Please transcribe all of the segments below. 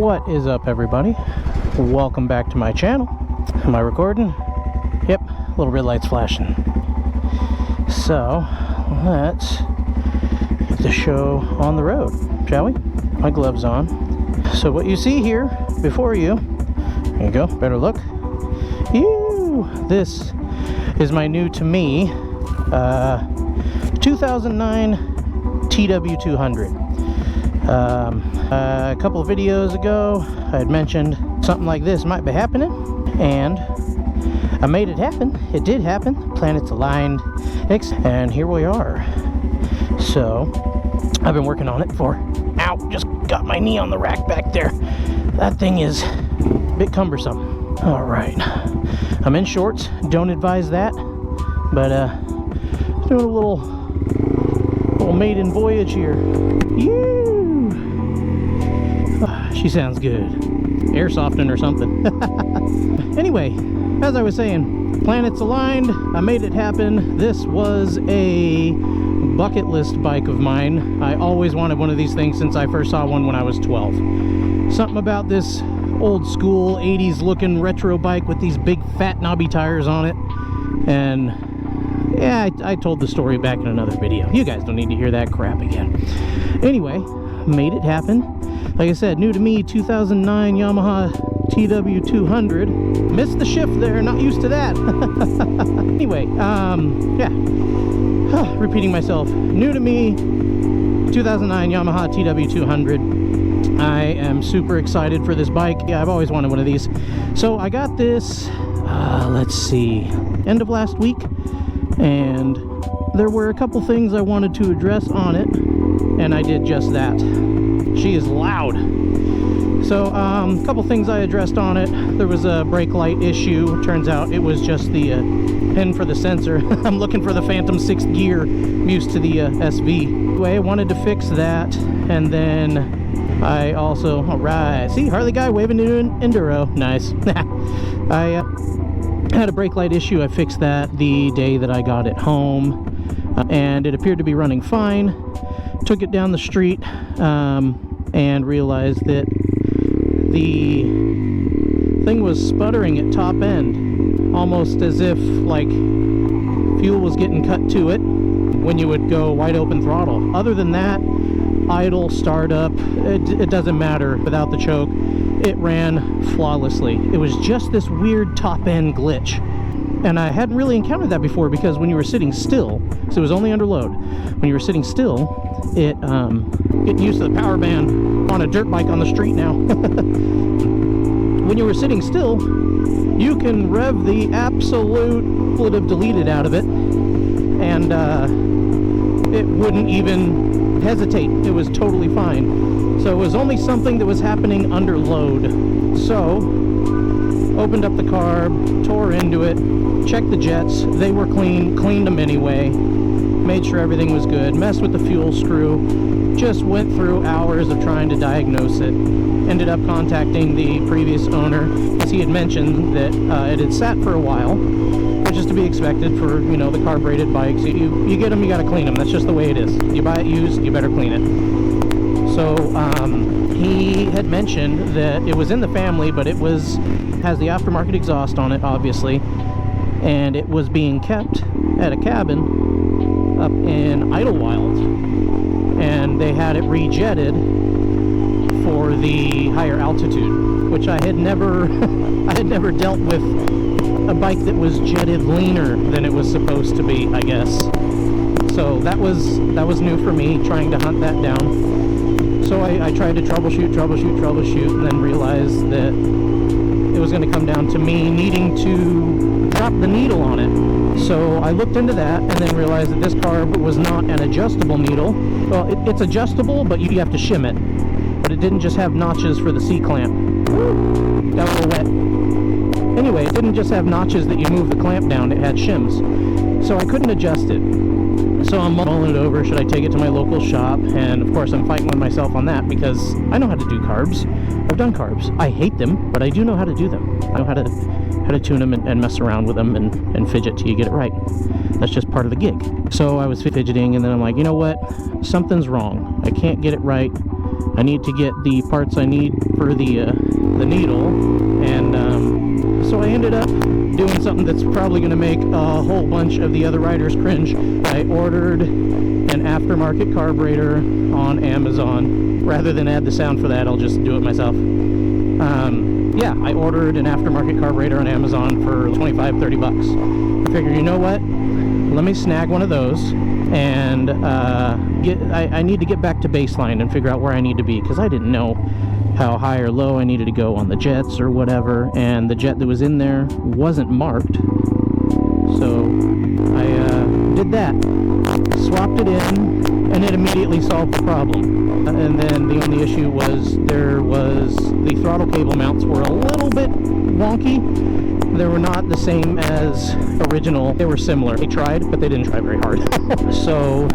What is up, everybody? Welcome back to my channel. Am I recording? Yep, little red light's flashing. So let's get the show on the road, shall we? My gloves on. So what you see here before you, there you go, better look. This is my new to me 2009 TW200. A couple of videos ago I had mentioned something like this might be happening, and I made it happen. It did happen. Planets aligned, and here we are. So I've been working on it for, ow, just got my knee on the rack back there. That thing is a bit cumbersome. All right, I'm in shorts, don't advise that, but doing a little maiden voyage here. She sounds good. Air softening or something. Anyway, as I was saying, planets aligned. I made it happen. This was a bucket list bike of mine. I always wanted one of these things since I first saw one when I was 12. Something about this old school 80s looking retro bike with these big fat knobby tires on it. And yeah, I told the story back in another video. You guys don't need to hear that crap again. Anyway, made it happen. Like I said, new to me, 2009 Yamaha TW200. Missed the shift there, not used to that. Anyway, yeah. Repeating myself. New to me, 2009 Yamaha TW200. I am super excited for this bike. Yeah, I've always wanted one of these. So I got this, let's see, end of last week. And there were a couple things I wanted to address on it, and I did just that. She is loud. So a couple things I addressed on it. There was a brake light issue. Turns out it was just the pin for the sensor. I'm looking for the Phantom 6th gear. I'm used to the SV. Anyway, I wanted to fix that, and then I also, all right, see, Harley guy waving to an Enduro. Nice. I had a brake light issue. I fixed that the day that I got it home, and it appeared to be running fine. Took it down the street and realized that the thing was sputtering at top end, almost as if like fuel was getting cut to it when you would go wide open throttle. Other than that, idle, startup, it doesn't matter. Without the choke, it ran flawlessly. It was just this weird top end glitch, and I hadn't really encountered that before, because when you were sitting still, so it was only under load, when you were sitting still, it getting used to the power band on a dirt bike on the street now. When you were sitting still, you can rev the absolute would have deleted out of it, and it wouldn't even hesitate. It was totally fine. So it was only something that was happening under load. So opened up the carb, tore into it, checked the jets. They were clean, cleaned them anyway, made sure everything was good, messed with the fuel screw, just went through hours of trying to diagnose it. Ended up contacting the previous owner, as he had mentioned that it had sat for a while, which is to be expected for, you know, the carbureted bikes. You get them, you gotta clean them. That's just the way it is. You buy it used, you better clean it. So he had mentioned that it was in the family, but it has the aftermarket exhaust on it, obviously, and it was being kept at a cabin up in Idlewild, and they had it rejetted for the higher altitude, which I had never dealt with a bike that was jetted leaner than it was supposed to be, I guess. So that was new for me, trying to hunt that down. So I tried to troubleshoot, and then realized that it was going to come down to me needing to drop the needle on it. So I looked into that, and then realized that this carb was not an adjustable needle. Well, it's adjustable, but you have to shim it. But it didn't just have notches for the C-clamp. Got a little wet. Anyway, it didn't just have notches that you move the clamp down, it had shims. So I couldn't adjust it. So I'm mulling it over, should I take it to my local shop? And of course I'm fighting with myself on that, because I know how to do carbs. I've done carbs. I hate them, but I do know how to do them. I know how to tune them and mess around with them and fidget till you get it right. That's just part of the gig. So I was fidgeting, and then I'm like, you know what? Something's wrong. I can't get it right. I need to get the parts I need for the needle, and so I ended up doing something that's probably going to make a whole bunch of the other riders cringe. I ordered an aftermarket carburetor on Amazon. Rather than add the sound for that, I'll just do it myself. Yeah, I ordered an aftermarket carburetor on Amazon for 25-30 bucks. I figured, you know what? Let me snag one of those, and I need to get back to baseline and figure out where I need to be, because I didn't know how high or low I needed to go on the jets or whatever, and the jet that was in there wasn't marked. So I did that, swapped it in, and it immediately solved the problem. And then the only issue was the throttle cable mounts were a little bit wonky. They were not the same as original. They were similar. They tried, but they didn't try very hard. So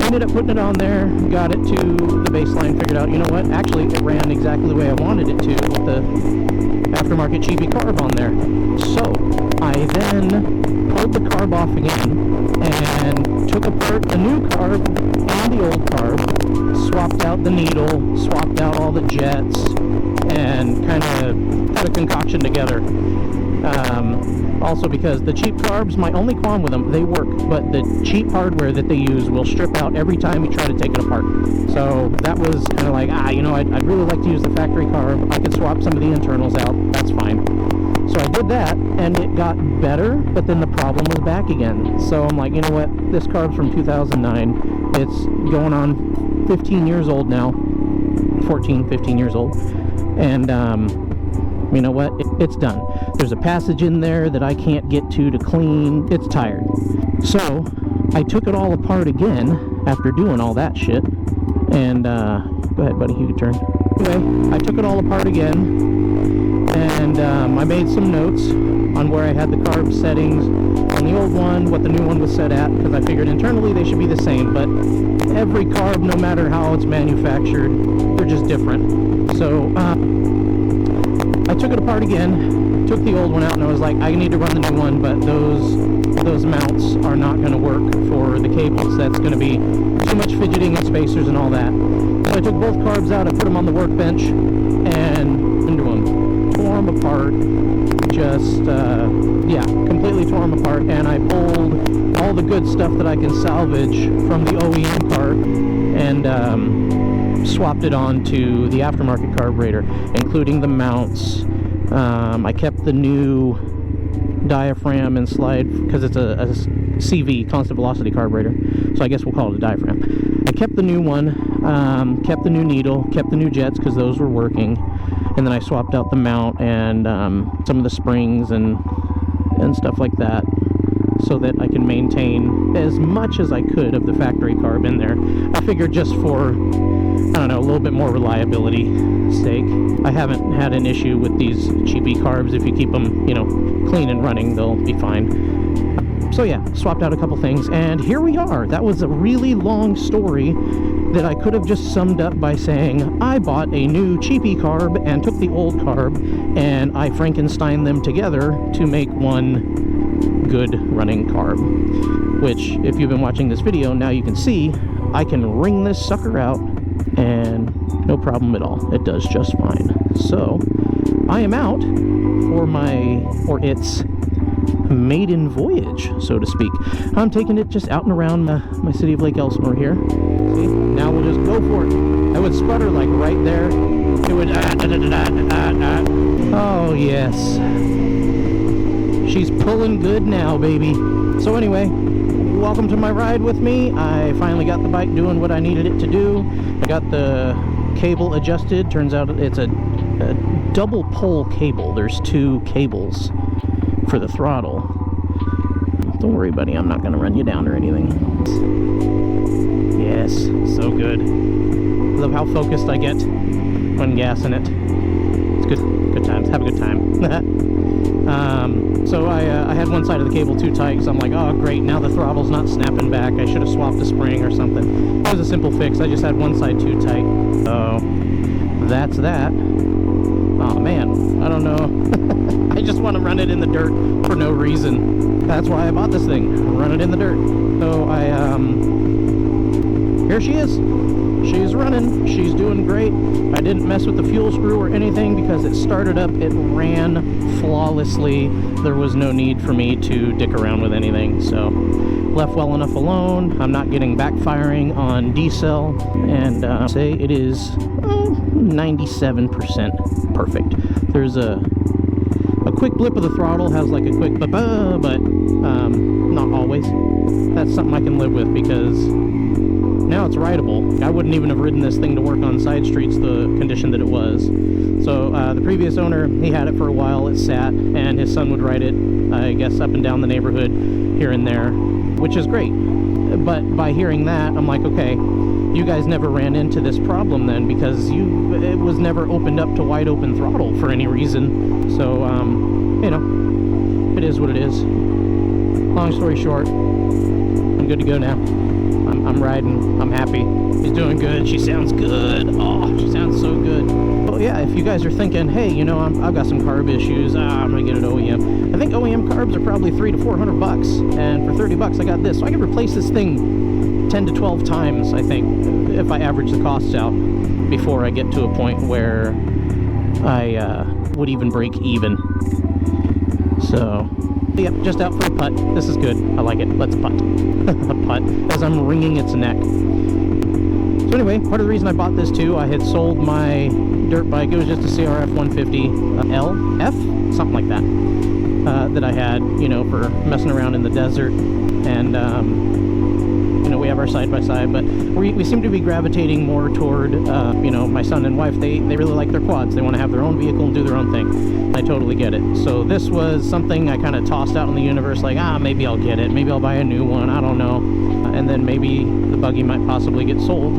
ended up putting it on there, got it to the baseline, figured out, you know what, actually it ran exactly the way I wanted it to with the aftermarket cheapy carb on there. So I then pulled the carb off again and took apart the new carb and the old carb, swapped out the needle, swapped out all the jets, and kind of put a concoction together. Also because the cheap carbs, my only qualm with them, they work, but the cheap hardware that they use will strip out every time you try to take it apart. So that was kind of like, you know, I'd really like to use the factory carb. I could swap some of the internals out, that's fine. So I did that, and it got better, but then the problem was back again. So I'm like, you know what, this carb's from 2009. It's going on 15 years old now, 14, 15 years old. And you know what, it's done. There's a passage in there that I can't get to clean. It's tired. So I took it all apart again after doing all that shit. And go ahead, buddy, you can turn. Anyway, I took it all apart again, and I made some notes on where I had the carb settings on the old one, what the new one was set at, because I figured internally they should be the same, but every carb, no matter how it's manufactured, they're just different. So I took it apart again, took the old one out, and I was like, I need to run the new one, but those mounts are not going to work for the cables. That's going to be too much fidgeting and spacers and all that. So I took both carbs out, I put them on the workbench, and into them, tore them apart, just, yeah, completely tore them apart, and I pulled all the good stuff that I can salvage from the OEM carb, and swapped it on to the aftermarket carburetor, including the mounts. I kept the new diaphragm and slide, because it's a CV, constant velocity carburetor, so I guess we'll call it a diaphragm. I kept the new one, kept the new needle, kept the new jets because those were working, and then I swapped out the mount and some of the springs and stuff like that, so that I can maintain as much as I could of the factory carb in there. I figured just for, I don't know, a little bit more reliability sake. I haven't had an issue with these cheapy carbs. If you keep them, you know, clean and running, they'll be fine. So yeah, swapped out a couple things, and here we are. That was a really long story that I could have just summed up by saying, I bought a new cheapy carb and took the old carb, and I Frankensteined them together to make one good running carb. Which, if you've been watching this video, now you can see I can wring this sucker out and no problem at all. It does just fine. So I am out for its maiden voyage, so to speak. I'm taking it just out and around my city of Lake Elsinore here. See, now we'll just go for it. I would sputter like right there. It would oh yes, she's pulling good now, baby. So anyway, welcome to my ride with me. I finally got the bike doing what I needed it to do. I got the cable adjusted. Turns out it's a double pole cable. There's two cables for the throttle. Don't worry, buddy, I'm not going to run you down or anything. Yes, so good. Love how focused I get when gassing it. It's good times. Have a good time. So I had one side of the cable too tight, because I'm like, oh great, now the throttle's not snapping back. I should have swapped the spring or something. It was a simple fix. I just had one side too tight. So that's that. Oh man, I don't know. I just want to run it in the dirt for no reason. That's why I bought this thing. Run it in the dirt. So here she is. She's running. She's doing great. I didn't mess with the fuel screw or anything because it started up. It ran flawlessly. There was no need for me to dick around with anything. So left well enough alone. I'm not getting backfiring on D-cell. And say it is 97% perfect. There's a quick blip of the throttle, has like a quick but not always. That's something I can live with because now it's rideable. I wouldn't even have ridden this thing to work on side streets the condition that it was. So the previous owner, he had it for a while. It sat, and his son would ride it, I guess, up and down the neighborhood here and there, which is great. But by hearing that, I'm like, okay, you guys never ran into this problem then, because it was never opened up to wide open throttle for any reason. So you know, it is what it is. Long story short, I'm good to go now. I'm riding. I'm happy. She's doing good. She sounds good. Oh, she sounds so good. Well, yeah, if you guys are thinking, hey, you know, I've got some carb issues. I'm gonna get an OEM. I think OEM carbs are probably $300 to $400, and for $30 I got this. So I can replace this thing 10 to 12 times, I think, if I average the costs out before I get to a point where I would even break even. So, yep, just out for a putt. This is good. I like it. Let's putt. A putt, as I'm wringing its neck. So anyway, part of the reason I bought this too, I had sold my dirt bike. It was just a CRF 150 LF, something like that, that I had, you know, for messing around in the desert. And you know, we have our side-by-side, but we seem to be gravitating more toward, you know, my son and wife, they really like their quads. They want to have their own vehicle and do their own thing. I totally get it. So this was something I kind of tossed out in the universe, like, maybe I'll get it. Maybe I'll buy a new one. I don't know. And then maybe the buggy might possibly get sold,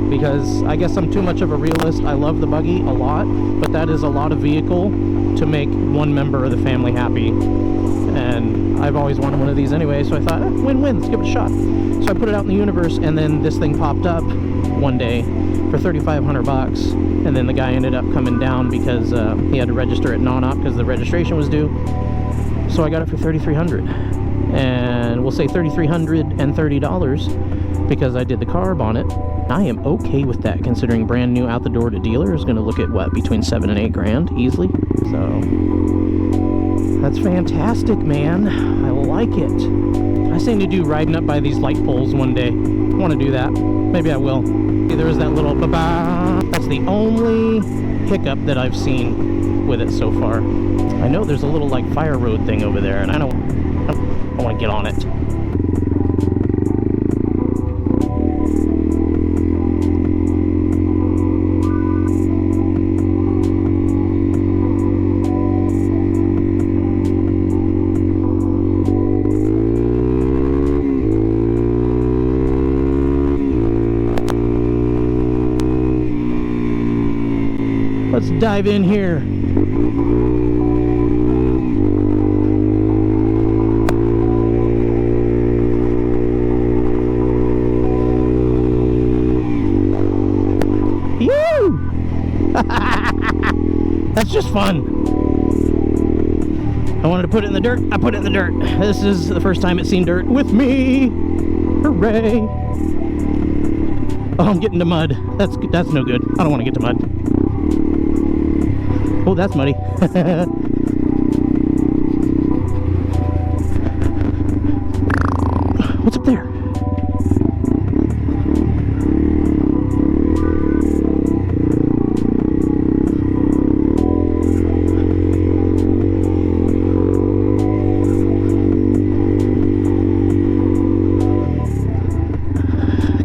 because I guess I'm too much of a realist. I love the buggy a lot, but that is a lot of vehicle to make one member of the family happy. And I've always wanted one of these anyway, so I thought, win-win, let's give it a shot. So I put it out in the universe, and then this thing popped up one day for $3,500, and then the guy ended up coming down because he had to register at non-op because the registration was due. So I got it for $3,300, and we'll say $3,330 because I did the carb on it. I am okay with that, considering brand new out the door to dealer is going to look at what, between $7 and $8 grand easily. So that's fantastic, man. I like it. I seem to do riding up by these light poles one day. I want to do that. Maybe I will. See, there was that little ba-ba. That's the only hiccup that I've seen with it so far. I know there's a little like fire road thing over there, and I want to get on it. Let's dive in here. Yoo! That's just fun. I wanted to put it in the dirt. I put it in the dirt. This is the first time it's seen dirt with me. Hooray! Oh, I'm getting to mud. That's no good. I don't want to get to mud. Oh, that's muddy. What's up there?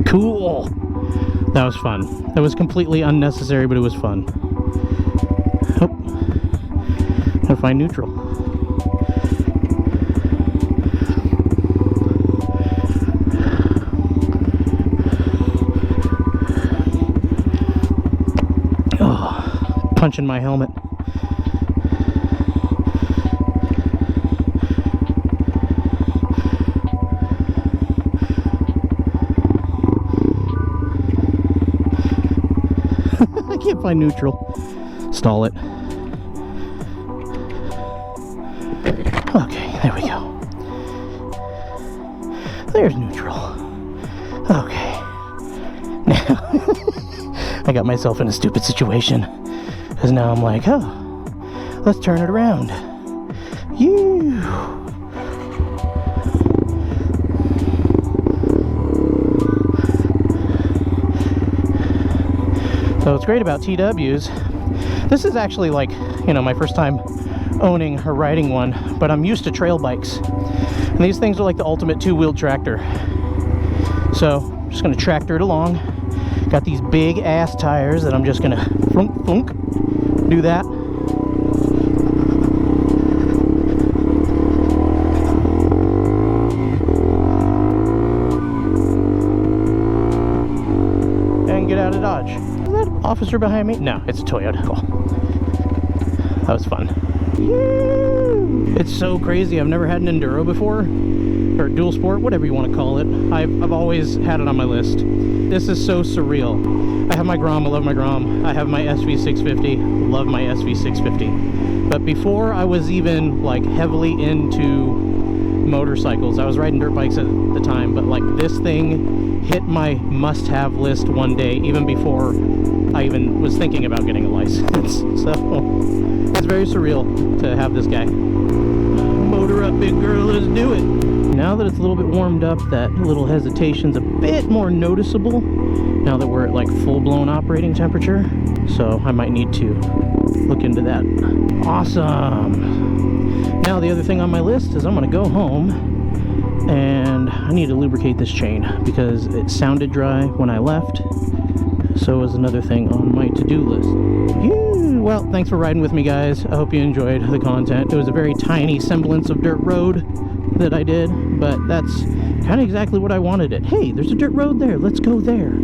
Cool. That was fun. That was completely unnecessary, but it was fun. Oh, gotta find neutral. Oh, punching my helmet. I can't find neutral. Stall it. Okay, there we go. There's neutral. Okay. I got myself in a stupid situation. Because now I'm like, oh, let's turn it around. You. So what's great about TWs, this is actually like, you know, my first time owning or riding one, but I'm used to trail bikes. And these things are like the ultimate two-wheeled tractor. So I'm just gonna tractor it along. Got these big ass tires that I'm just gonna flunk, flunk, do that. And get out of Dodge. Is that an officer behind me? No, it's a Toyota. Cool. That was fun. It's so crazy. I've never had an enduro before, or dual sport, whatever you want to call it. I've always had it on my list. This is so surreal. I have my Grom, I love my Grom. I have my SV650, love my SV650. But before I was even like heavily into motorcycles, I was riding dirt bikes at the time, but like this thing hit my must-have list one day, even before I even was thinking about getting a license. So it's very surreal to have this guy. Motor up, big girl, let's do it. Now that it's a little bit warmed up, that little hesitation's a bit more noticeable now that we're at like full-blown operating temperature. So I might need to look into that. Awesome. Now the other thing on my list is I'm gonna go home and I need to lubricate this chain because it sounded dry when I left. So is another thing on my to-do list. Well, thanks for riding with me, guys. I hope you enjoyed the content. It was a very tiny semblance of dirt road that I did, but that's kind of exactly what I wanted it. Hey, there's a dirt road there. Let's go there.